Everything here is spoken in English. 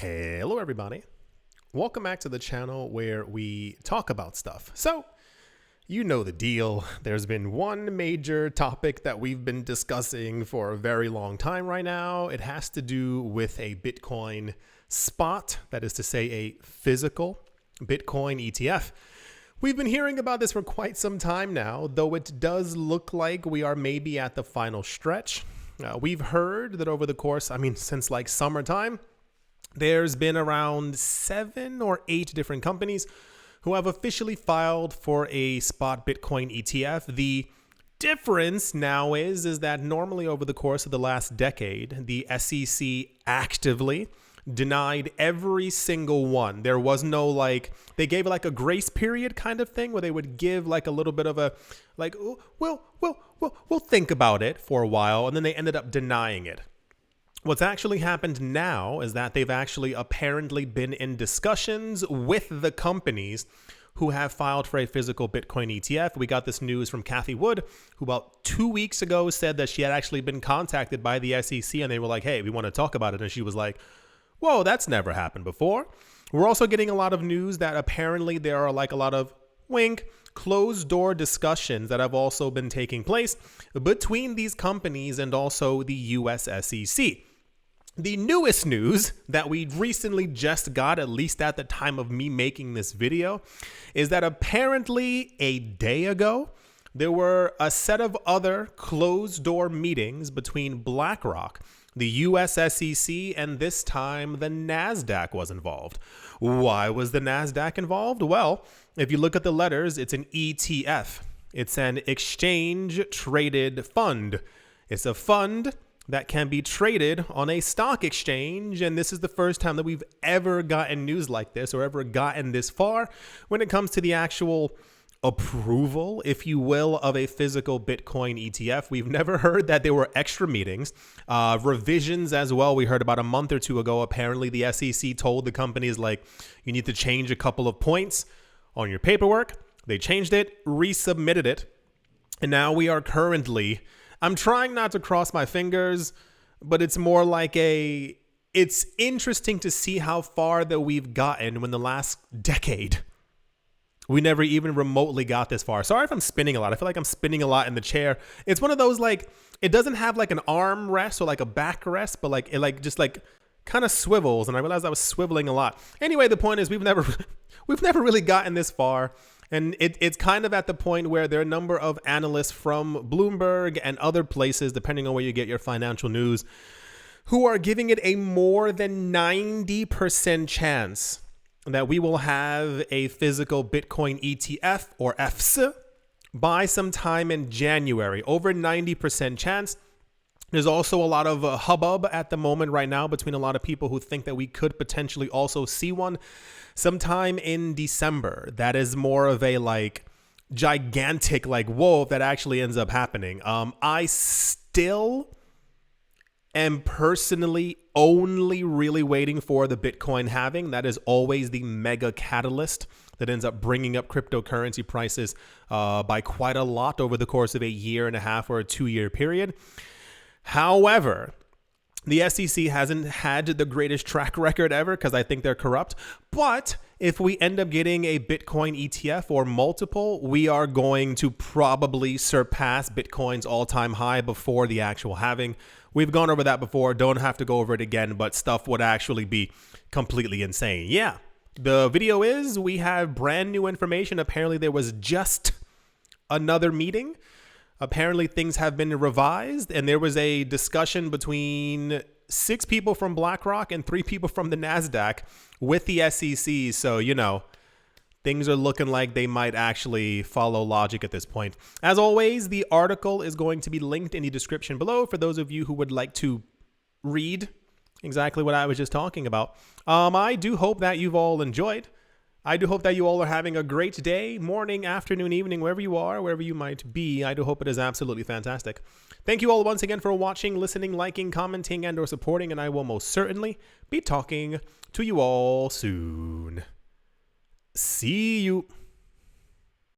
Hello everybody. Welcome back to the channel where we talk about stuff. So, you know the deal. There's been one major topic that we've been discussing for a very long time right now. It has to do with a Bitcoin spot, that is to say a physical Bitcoin ETF. We've been hearing about this for quite some time now, though it does look like we are maybe at the final stretch. We've heard that over the course, since like summertime, there's been around 7 or 8 different companies who have officially filed for a spot Bitcoin ETF. The difference now is that normally over the course of the last decade, the SEC actively denied every single one. There was no they gave like a grace period kind of thing where they would give like a little bit of a we'll think about it for a while, and then they ended up denying it. What's actually happened now is that they've actually apparently been in discussions with the companies who have filed for a physical Bitcoin ETF. We got this news from Cathie Wood, who about 2 weeks ago said that she had actually been contacted by the SEC and they were like, hey, we want to talk about it. And she was like, whoa, that's never happened before. We're also getting a lot of news that apparently there are like a lot of closed door discussions that have also been taking place between these companies and also the US SEC. The newest news that we recently just got, at least at the time of me making this video, is that apparently a day ago, there were a set of other closed door meetings between Blackrock, the US SEC, and this time the NASDAQ was involved. Why was the NASDAQ involved? Well, if you look at the letters, it's an ETF. It's an exchange traded fund. It's a fund that can be traded on a stock exchange, and this is the first time that we've ever gotten news like this or ever gotten this far when it comes to the actual approval, if you will, of a physical Bitcoin ETF. We've never heard that there were extra meetings, revisions as well. We heard about a month or two ago, apparently the SEC told the companies you need to change a couple of points on your paperwork. They changed it, resubmitted it, and now we are currently, I'm trying not to cross my fingers, but it's more like it's interesting to see how far that we've gotten when the last decade, we never even remotely got this far. Sorry if I'm spinning a lot. I feel like I'm spinning a lot in the chair. It's one of those it doesn't have an arm rest or a back rest, but it just kind of swivels, and I realized I was swiveling a lot. Anyway, the point is we've never really gotten this far. And it's kind of at the point where there are a number of analysts from Bloomberg and other places, depending on where you get your financial news, who are giving it a more than 90% chance that we will have a physical Bitcoin ETF or ETFs by sometime in January. Over 90% chance. There's also a lot of hubbub at the moment right now between a lot of people who think that we could potentially also see one sometime in December. That is more of a gigantic whoa, if that actually ends up happening. I still am personally only really waiting for the Bitcoin halving. That is always the mega catalyst that ends up bringing up cryptocurrency prices by quite a lot over the course of a year and a half or a 2-year period. However, the SEC hasn't had the greatest track record ever because I think they're corrupt. But if we end up getting a Bitcoin ETF or multiple, we are going to probably surpass Bitcoin's all-time high before the actual halving. We've gone over that before. Don't have to go over it again, but stuff would actually be completely insane. Yeah, the video is we have brand new information. Apparently, there was just another meeting. Apparently things have been revised, and there was a discussion between 6 people from BlackRock and 3 people from the NASDAQ with the SEC. So, things are looking like they might actually follow logic at this point. As always, the article is going to be linked in the description below for those of you who would like to read exactly what I was just talking about. I do hope that you've all enjoyed. I do hope that you all are having a great day, morning, afternoon, evening, wherever you are, wherever you might be. I do hope it is absolutely fantastic. Thank you all once again for watching, listening, liking, commenting, and or supporting, and I will most certainly be talking to you all soon. See you.